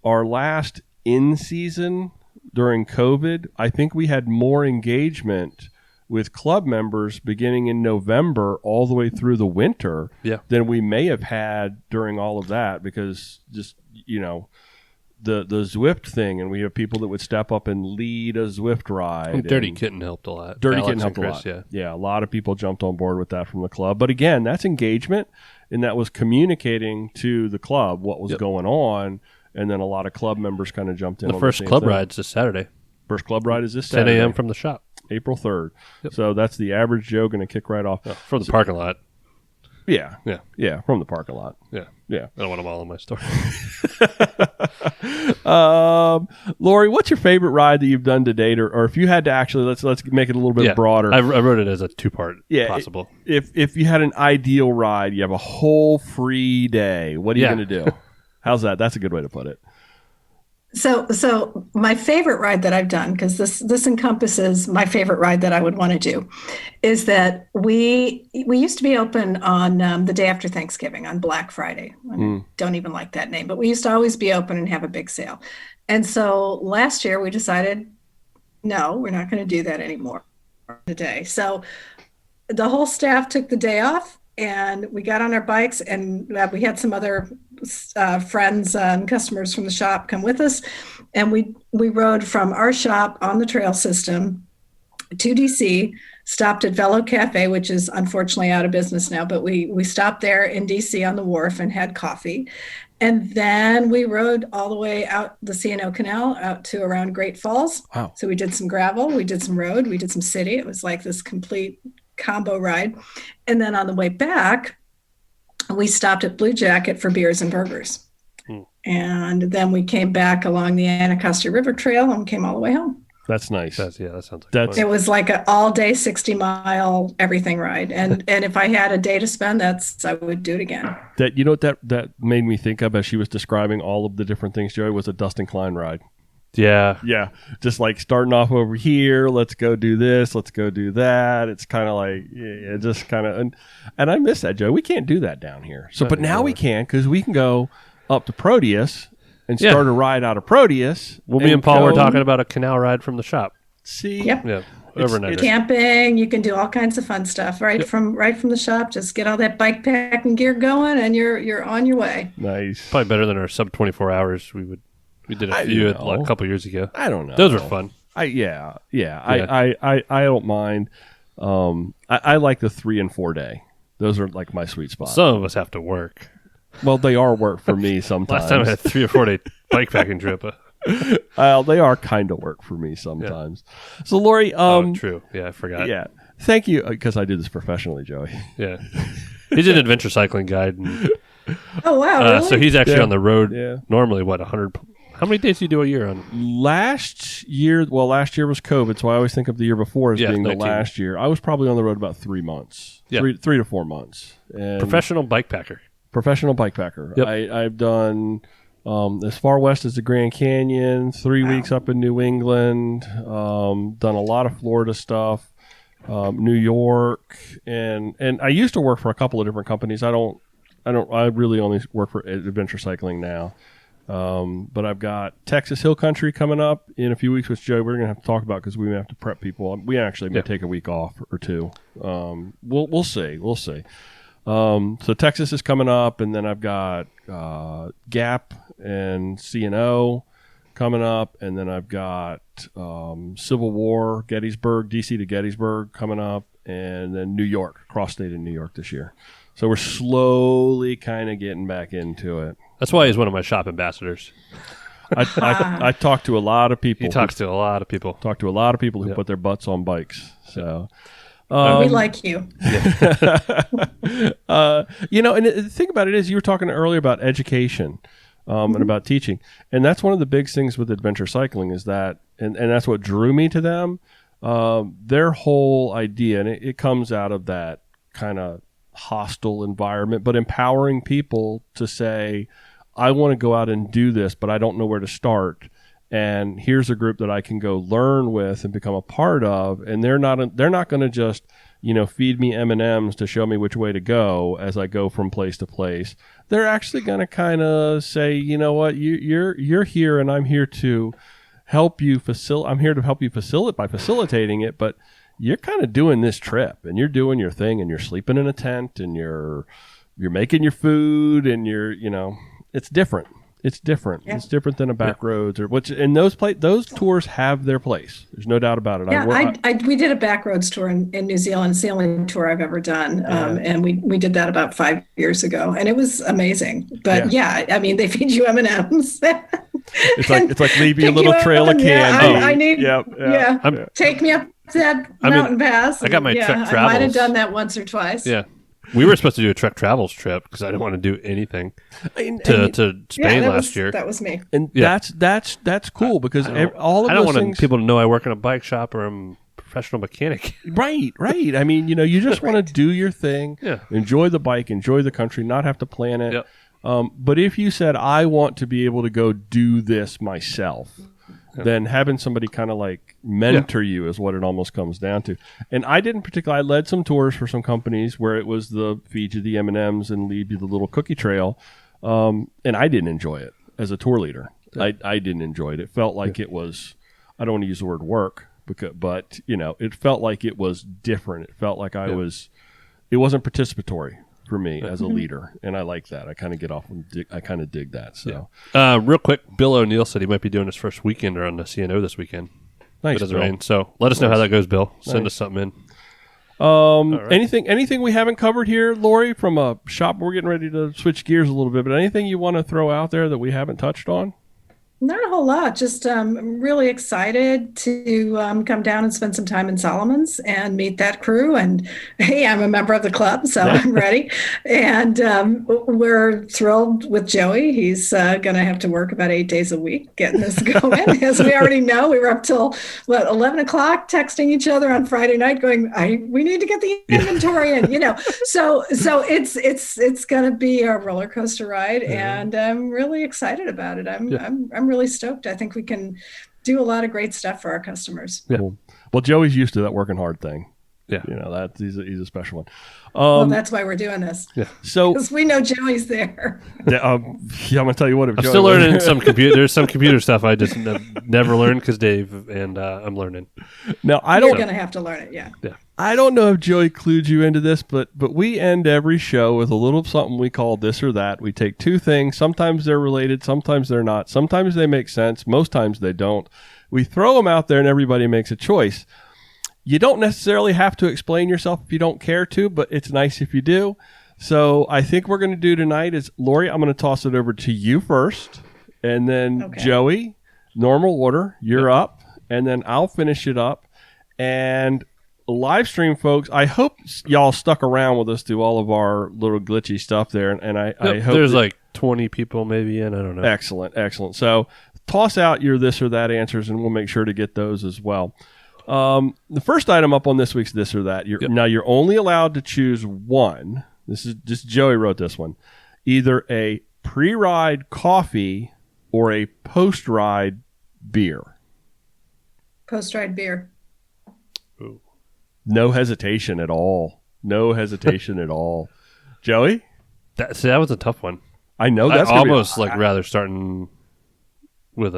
our last in-season during COVID. I think we had more engagement with club members beginning in November all the way through the winter than we may have had during all of that, because just, the Zwift thing, and we have people that would step up and lead a Zwift ride. Dirty Kitten helped a lot. Dirty Kitten helped a lot. Yeah, a lot of people jumped on board with that from the club. But again, that's engagement, and that was communicating to the club what was going on, and then a lot of club members kind of jumped in. The first club ride's this Saturday. First club ride is this Saturday. 10 a.m. from the shop. April 3rd. Yep. So that's the average Joe going to kick right off. From the parking lot. Yeah, from the parking lot. Yeah. I don't want them all in my story. Laurie, what's your favorite ride that you've done to date, or if you had to actually let's make it a little bit broader. I wrote it as a two-part possible. If you had an ideal ride, you have a whole free day. What are you going to do? How's that? That's a good way to put it. So my favorite ride that I've done, because this encompasses my favorite ride that I would want to do, is that we used to be open on the day after Thanksgiving, on Black Friday. I don't even like that name, but we used to always be open and have a big sale. And so last year we decided, no, we're not going to do that anymore today. So the whole staff took the day off, and we got on our bikes, and we had some other friends and customers from the shop come with us. And we rode from our shop on the trail system to DC, stopped at Velo Cafe, which is unfortunately out of business now, but we stopped there in DC on the wharf and had coffee. And then we rode all the way out the C&O Canal out to around Great Falls. Wow. So we did some gravel, we did some road, we did some city. It was like this complete combo ride. And then on the way back, we stopped at Blue Jacket for beers and burgers. And then we came back along the Anacostia River Trail and came all the way home. That's nice. That sounds like it was like an all-day 60-mile everything ride. And if I had a day to spend, I would do it again. That made me think of, as she was describing all of the different things, Joey, was a Dustin Klein ride. Yeah. Just like starting off over here, let's go do this, let's go do that. It's kind of like, just kind of, and I miss that, Joe. We can't do that down here. So, but now we can, because we can go up to Proteus and start a ride out of Proteus. Me and Paul were talking about a canal ride from the shop. See? Yep. Yeah. Overnight. Camping, you can do all kinds of fun stuff from the shop. Just get all that bike packing gear going, and you're on your way. Nice. Probably better than our sub 24 hours we did a few a couple years ago. I don't know. Those were fun. I don't mind. I like the 3 and 4 day. Those are like my sweet spot. Some of us have to work. Well, they are work for me sometimes. Last time I had a 3 or 4 day bike packing trip. They are kind of work for me sometimes. Yeah. So, Laurie, true. Yeah, I forgot. Yeah, thank you, because I do this professionally, Joey. Yeah, he's an adventure cycling guide. Oh wow! Really? So he's actually on the road. Normally, 100. How many days do you do a year on? Last year was COVID, so I always think of the year before as being 19. The last year. I was probably on the road about 3 months, 3 to 4 months. And professional bike packer. Yep. I've done as far west as the Grand Canyon, 3 weeks up in New England, done a lot of Florida stuff, New York, and I used to work for a couple of different companies. I really only work for Adventure Cycling now. But I've got Texas Hill Country coming up in a few weeks, which Joe, we're going to have to talk about because we may have to prep people. We actually may take a week off or two. We'll see. So Texas is coming up, and then I've got Gap and C&O coming up, and then I've got Civil War, Gettysburg, DC to Gettysburg coming up, and then New York, cross-state in New York this year. So we're slowly kind of getting back into it. That's why he's one of my shop ambassadors. I talk to a lot of people. He talks to a lot of people. Talk to a lot of people who put their butts on bikes. So we like you. And the thing about it is, you were talking earlier about education and about teaching, and that's one of the big things with adventure cycling is that, and that's what drew me to them. Their whole idea, and it comes out of that kind of hostile environment, but empowering people to say, I want to go out and do this, but I don't know where to start. And here's a group that I can go learn with and become a part of. And they're not going to just, feed me M&Ms to show me which way to go as I go from place to place. They're actually going to kind of say, you know what, you're here, and I'm here to help you I'm here to help you facilitate by facilitating it, but you're kind of doing this trip, and you're doing your thing, and you're sleeping in a tent, and you're making your food, and it's different. It's different. Yeah. It's different than a back roads and those tours have their place. There's no doubt about it. Yeah, we did a back roads tour in New Zealand. It's the only tour I've ever done. And we did that about 5 years ago, and it was amazing. But they feed you M&Ms. It's like leaving a little trail of candy. I need, take me up that mountain pass. I got my Trek Travels. I might have done that once or twice. Yeah. We were supposed to do a Trek Travels trip because I didn't want to do anything to Spain last year. That was me. And that's cool because I don't want people to know I work in a bike shop or I'm a professional mechanic. Right. I mean, you just want to do your thing, enjoy the bike, enjoy the country, not have to plan it. Yep. But if you said, I want to be able to go do this myself, then having somebody kind of like mentor you is what it almost comes down to. And I didn't particularly, I led some tours for some companies where it was the feed you the M&Ms and leave you the little cookie trail. And I didn't enjoy it as a tour leader. I didn't enjoy it. It felt like it was, I don't want to use the word work, but it felt like it was different. It felt like it wasn't participatory for me as a leader, and I like that. I kind of get off and I kind of dig that. So, real quick, Bill O'Neill said he might be doing his first weekend on the CNO this weekend. Nice, if it doesn't rain. So let us know how that goes, Bill. Send us something in. Right. Anything we haven't covered here, Laurie, from a shop? We're getting ready to switch gears a little bit, but anything you want to throw out there that we haven't touched on? Not a whole lot. Just really excited to come down and spend some time in Solomon's and meet that crew. And hey, I'm a member of the club, so I'm ready. And we're thrilled with Joey. He's going to have to work about 8 days a week getting this going. As we already know, we were up till 11 o'clock texting each other on Friday night, going, "We need to get the inventory in." So it's going to be a roller coaster ride, and I'm really excited about it. I'm really stoked. I think we can do a lot of great stuff for our customers. Yeah. Well, Joey's used to that working hard thing. Yeah. He's a special one. Well, that's why we're doing this. Yeah. So because we know Joey's there. I'm going to tell you what. I'm still learning some computer. There's some computer stuff I just never learned because Dave and I'm learning. Now you're going to have to learn it. Yeah. I don't know if Joey clued you into this, but we end every show with a little something we call this or that. We take two things. Sometimes they're related. Sometimes they're not. Sometimes they make sense. Most times they don't. We throw them out there and everybody makes a choice. You don't necessarily have to explain yourself if you don't care to, but it's nice if you do. So I think we're going to do tonight is, Laurie, I'm going to toss it over to you first, and then Joey, normal order, you're up, and then I'll finish it up. And live stream folks, I hope y'all stuck around with us through all of our little glitchy stuff there. And I hope there's like 20 people maybe in. I don't know. Excellent. So toss out your this or that answers, and we'll make sure to get those as well. The first item up on this week's this or that. Now you're only allowed to choose one. This is just Joey wrote this one. Either a pre-ride coffee or a post-ride beer. Post-ride beer. Ooh. No hesitation at all. At all. Joey? That was a tough one. I know that's almost rather starting with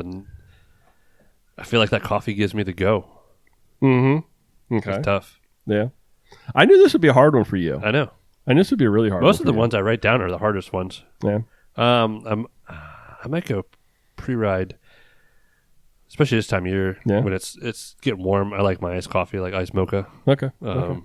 I feel like that coffee gives me the go. Mm-hmm. Okay. It's tough. Yeah. I knew this would be a hard one for you. I know. I knew this would be a really hard one. Most of the ones I write down are the hardest ones. Yeah. I might go pre-ride, especially this time of year when it's getting warm. I like my iced coffee, like iced mocha. Okay. Well,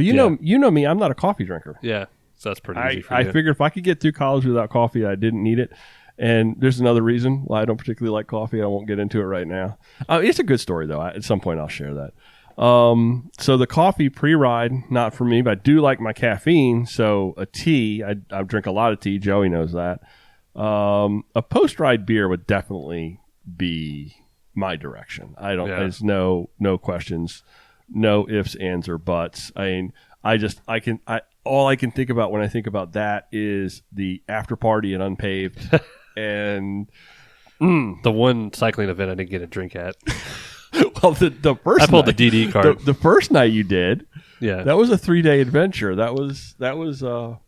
you know me. I'm not a coffee drinker. Yeah. So that's pretty easy for you. I figured if I could get through college without coffee, I didn't need it. And there's another reason why I don't particularly like coffee. I won't get into it right now. It's a good story, though. At some point, I'll share that. So the coffee pre-ride, not for me, but I do like my caffeine. So a tea, I drink a lot of tea. Joey knows that. A post-ride beer would definitely be my direction. There's no questions, no ifs, ands, or buts. I mean, all I can think about when I think about that is the after party at Unpaved and the one cycling event I didn't get a drink at. Well, the first I pulled night, the DD card. The first night you did, that was a 3-day adventure. That was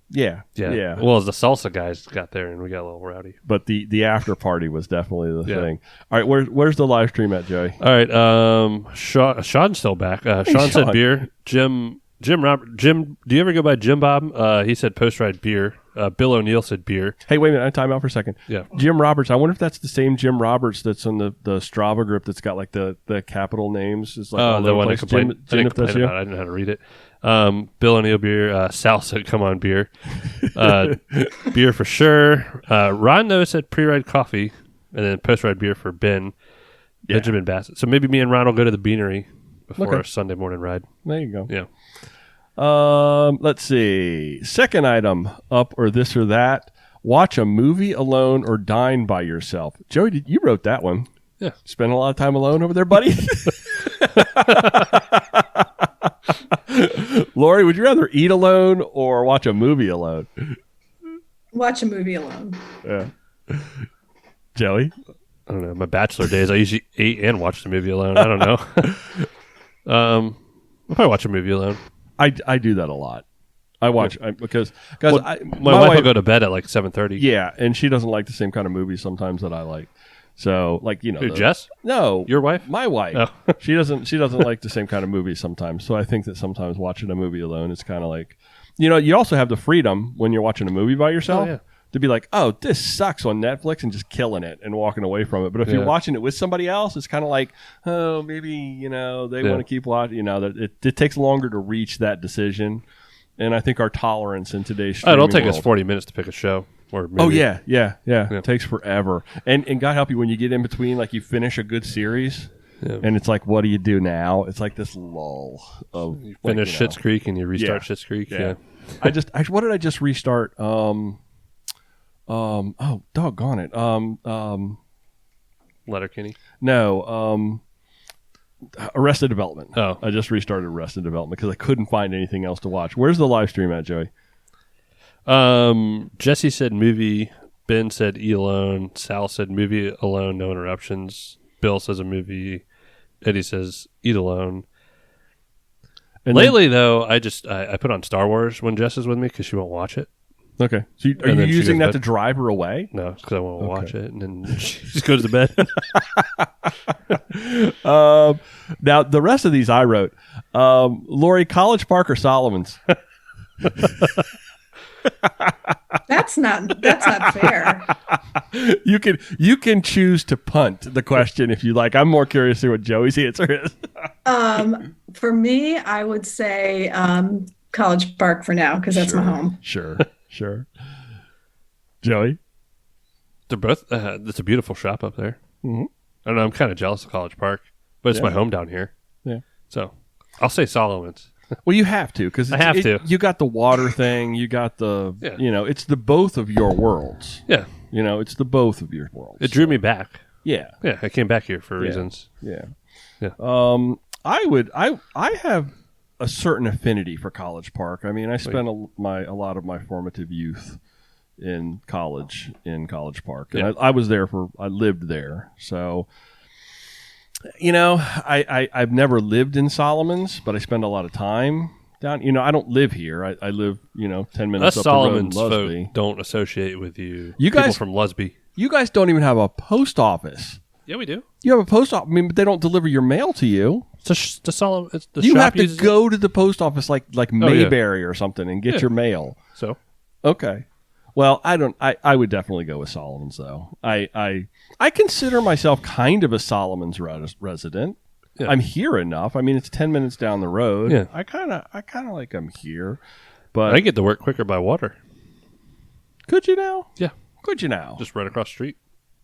yeah. Well, as the salsa guys got there and we got a little rowdy. But the after party was definitely the thing. All right, where's the live stream at, Joey? All right, Sean's still back. Sean said beer. Jim, do you ever go by Jim Bob? He said post-ride beer. Bill O'Neill said beer. Hey, wait a minute. Time out for a second. Yeah. Jim Roberts. I wonder if that's the same Jim Roberts that's on the Strava group that's got like the capital names. It's like the one I complained about. I didn't know how to read it. Bill O'Neill beer. Sal said, come on, beer. Beer for sure. Ron, though, said pre-ride coffee, and then post-ride beer for Ben. Benjamin Bassett. So maybe me and Ron will go to the Beanery before our Sunday morning ride. There you go. Yeah. Let's see. Second item, up or this or that. Watch a movie alone or dine by yourself. Joey, you wrote that one. Yeah. Spend a lot of time alone over there, buddy? Laurie, would you rather eat alone or watch a movie alone? Watch a movie alone. Yeah. Joey? I don't know. My bachelor days, I usually ate and watched the movie alone. I don't know. I'll probably watch a movie alone. I do that a lot. I watch because my wife will go to bed at like 7:30. Yeah, and she doesn't like the same kind of movies sometimes that I like. So, like, you know, who, Jess? No, your wife? My wife. Oh. She doesn't like the same kind of movies sometimes. So I think that sometimes watching a movie alone is kind of like, you know, you also have the freedom when you're watching a movie by yourself to be like, oh, this sucks on Netflix, and just killing it and walking away from it. But if you're watching it with somebody else, it's kind of like, oh, maybe, you know, they want to keep watching. You know, that it takes longer to reach that decision. And I think our tolerance in today's streaming it'll take world, us 40 minutes to pick a show. Or maybe. Oh, yeah. It takes forever. And God help you when you get in between, like you finish a good series, and it's like, what do you do now? It's like this lull of you finish Schitt's Creek and you restart Schitt's Creek. Yeah. What did I just restart? Oh, doggone it. Letterkenny? No. Arrested Development. Oh. I just restarted Arrested Development because I couldn't find anything else to watch. Where's the live stream at, Joey? Jesse said movie. Ben said eat alone. Sal said movie alone, no interruptions. Bill says a movie. Eddie says eat alone. And lately, though, I put on Star Wars when Jess is with me because she won't watch it. Okay. So are you using that to drive her away? No, because I won't watch it, and then she just goes to bed. Now, the rest of these I wrote. Laurie, College Park or Solomon's? That's not fair. You can choose to punt the question if you like. I'm more curious to see what Joey's answer is. For me, I would say College Park for now because that's my home. Sure. Joey? They're both. It's a beautiful shop up there. Mm-hmm. I don't know. I'm kind of jealous of College Park, but it's my home down here. Yeah. So I'll say Solomon's. Well, you have to because I have to. You got the water thing. You got the you know, it's the both of your worlds. Yeah. You know, it's the both of your worlds. It drew me back. Yeah. Yeah. I came back here for reasons. Yeah. Yeah. I have a certain affinity for College Park. I mean, I spent a lot of my formative youth in college Park, and I was there I lived there. So, you know, I've never lived in Solomon's, but I spend a lot of time down. You know, I don't live here. I live, 10 minutes up the road in Lusby. Folk don't associate with you. You guys people from Lusby. You guys don't even have a post office. Yeah, we do. You have a post office. I mean, but they don't deliver your mail to you. You have to go to the post office like Mayberry or something and get your mail. So, okay. Well, I would definitely go with Solomon's though. I consider myself kind of a Solomon's resident. Yeah. I'm here enough. I mean, it's 10 minutes down the road. Yeah. I kind of like I'm here, but I get to work quicker by water. Could you now? Yeah. Of Could you now? Just right across the street.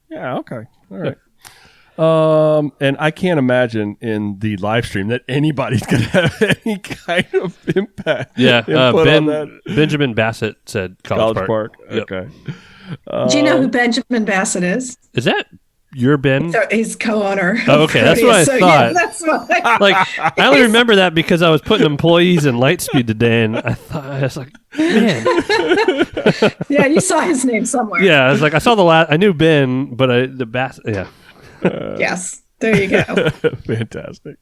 Yeah, okay. All right. And I can't imagine in the live stream that anybody's going to have any kind of impact. Yeah, Benjamin Bassett said College Park. Yep. Okay. Do you know who Benjamin Bassett is? Is that your Ben? So he's co-owner. Oh, okay, that's what I thought. Yeah, that's why. Like, I only remember that because I was putting employees in Lightspeed today, and I was like, man. Yeah, you saw his name somewhere. Yeah, I was like, I saw I knew Ben, but the Bassett, yeah. Yes, there you go. Fantastic.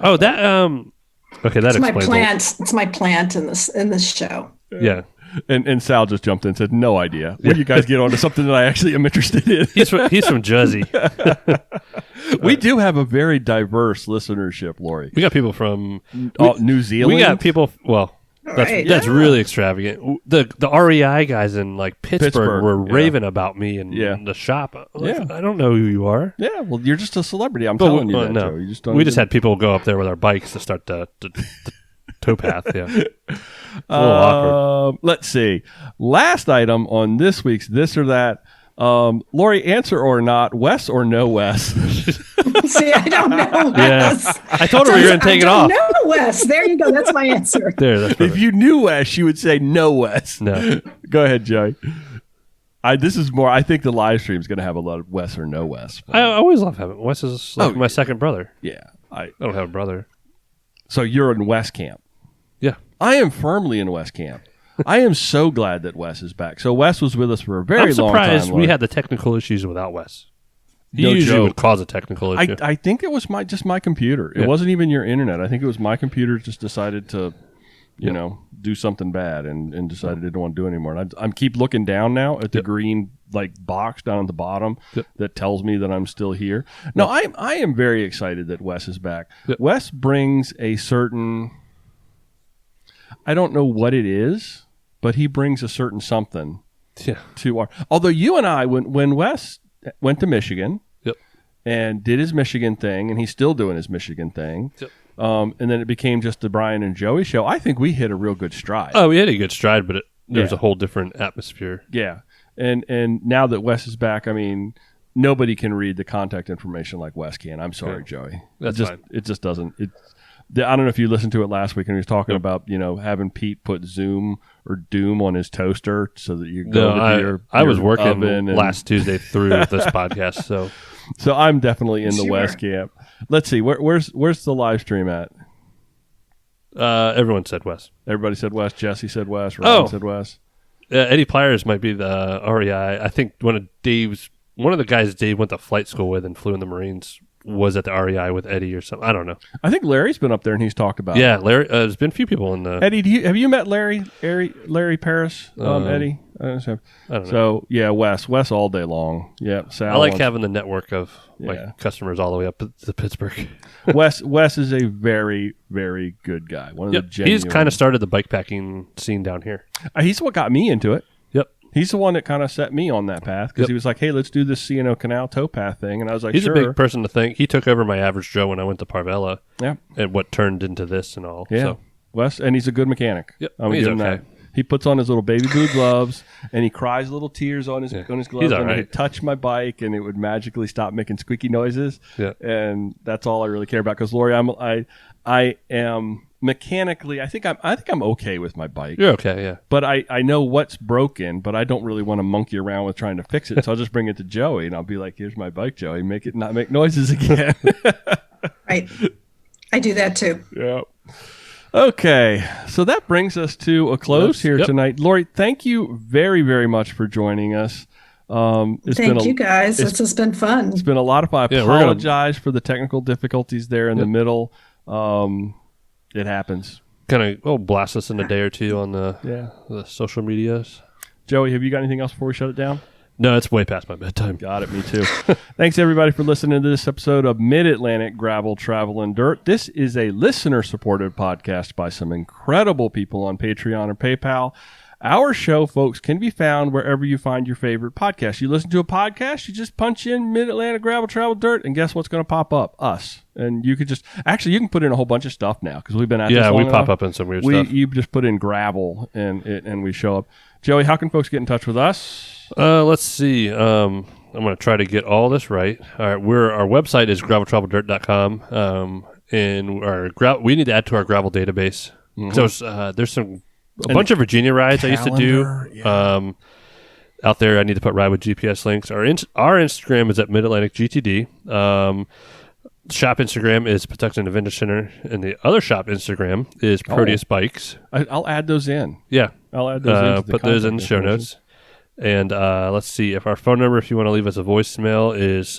Oh, that okay, that it's my explains plant. It's my plant in this show. Yeah. And Sal just jumped in and said, no idea. When do you guys get on to something that I actually am interested in? He's from Jersey. We do have a very diverse listenership, Laurie. We got people from New Zealand. We got people, well, that's really extravagant. The REI guys in like Pittsburgh were raving about me in the shop. I don't know who you are. Yeah, well, you're just a celebrity. I'm telling you that, no. Joe. You just we just had people go up there with our bikes to start the towpath. Yeah. It's a little awkward. Let's see. Last item on this week's This or That. Laurie, answer or not, Wes or no Wes? See, I don't know Wes. Yeah. I told her we were going to take it off. No Wes. There you go. That's my answer. That's if you knew Wes, you would say no Wes. No. Go ahead, Joey. This is more. I think the live stream is going to have a lot of Wes or no Wes. I always love having Wes is like my second brother. Yeah, I don't have a brother. So you're in Wes camp. Yeah, I am firmly in Wes camp. I am so glad that Wes is back. So Wes was with us for a very long time. I'm surprised we had the technical issues without Wes. He usually would cause a technical issue. I think it was just my computer. It wasn't even your internet. I think it was my computer just decided to, do something bad and decided it didn't want to do it anymore. And I keep looking down now at the green box down at the bottom that tells me that I'm still here. No, I am very excited that Wes is back. Wes brings a certain, I don't know what it is, but he brings a certain something to our. Although you and I, when Wes went to Michigan, and did his Michigan thing, and he's still doing his Michigan thing. And then it became just the Brian and Joey show. I think we hit a real good stride. Oh, we had a good stride, but there's a whole different atmosphere. Yeah. And now that Wes is back, I mean, nobody can read the contact information like Wes can. I'm sorry, Joey. That's fine. It just doesn't. I don't know if you listened to it last week, and he was talking about, having Pete put Zoom or Doom on his toaster so that you go to your I was working oven last Tuesday through this podcast, So I'm definitely in the West camp. Let's see. Where's the live stream at? Everyone said Wes. Everybody said Wes. Jesse said Wes. Ryan said Wes. Eddie Pliers might be the REI. I think one of the guys Dave went to flight school with and flew in the Marines was at the REI with Eddie or something. I don't know. I think Larry's been up there and he's talked about it. Larry. There's been a few people in the... Eddie, have you met Larry Paris? Eddie? I don't know. So, yeah, Wes all day long. Yeah, Sal. I like having the network of customers all the way up to Pittsburgh. Wes is a very, very good guy. One of the genuine... He's kind of started the bikepacking scene down here. He's what got me into it. Yep. He's the one that kind of set me on that path because he was like, hey, let's do this C&O Canal towpath thing. And I was like, he's a big person to thank. He took over my Average Joe when I went to Parvella. Yeah. And what turned into this and all. Yeah. So. Wes, and he's a good mechanic. Yep. He's okay. That. He puts on his little baby blue gloves and he cries little tears on his gloves. He's all right. He'd touch my bike and it would magically stop making squeaky noises. Yeah. And that's all I really care about because, Laurie, I am mechanically, I think I'm okay with my bike. You're okay, yeah. But I know what's broken, but I don't really want to monkey around with trying to fix it. So I'll just bring it to Joey and I'll be like, here's my bike, Joey. Make it not make noises again. Right. I do that too. Yeah. Okay. So that brings us to a close here tonight. Laurie, thank you very, very much for joining us. Thank you guys. This has been fun. It's been a lot of fun. I apologize for the technical difficulties there in the middle. It happens. Kind of blast us in a day or two on the social medias. Joey, have you got anything else before we shut it down? No, it's way past my bedtime. Got it, me too. Thanks, everybody, for listening to this episode of Mid-Atlantic Gravel, Travel, and Dirt. This is a listener-supported podcast by some incredible people on Patreon or PayPal. Our show, folks, can be found wherever you find your favorite podcast. You listen to a podcast, you just punch in Mid-Atlantic Gravel, Travel, Dirt, and guess what's going to pop up? Us. And you could just... Actually, you can put in a whole bunch of stuff now because we've been at this long we enough. pop up in some weird stuff. You just put in gravel and we show up. Joey, how can folks get in touch with us? Let's see. I'm going to try to get all this right. All right, our website is graveltraveldirt.com, and we need to add to our gravel database. So there's a bunch of Virginia rides I used to do. Yeah. Out there, I need to put ride with GPS links. Our Instagram is at Mid-Atlantic GTD. Shop Instagram is Patuxent Adventure Center, and the other shop Instagram is Proteus Bikes. I'll add those in. Yeah, I'll add those in. Put those in the show notes. And let's see, if our phone number, if you want to leave us a voicemail, is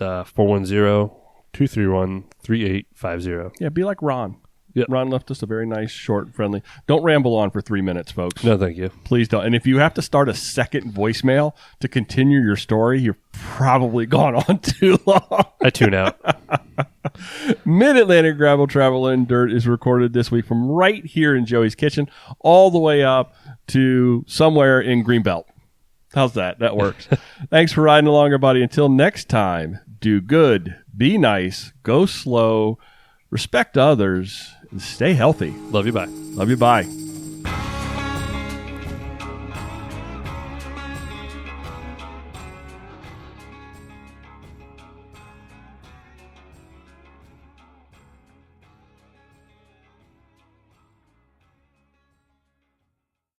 410-231-3850. Yeah, be like Ron. Yep. Ron left us a very nice, short, friendly. Don't ramble on for 3 minutes, folks. No, thank you. Please don't. And if you have to start a second voicemail to continue your story, you've probably gone on too long. I tune out. Mid-Atlantic Gravel, Travel, and Dirt is recorded this week from right here in Joey's kitchen all the way up to somewhere in Greenbelt. How's that? That works. Thanks for riding along, everybody. Until next time, do good, be nice, go slow, respect others, and stay healthy. Love you, bye. Love you, bye.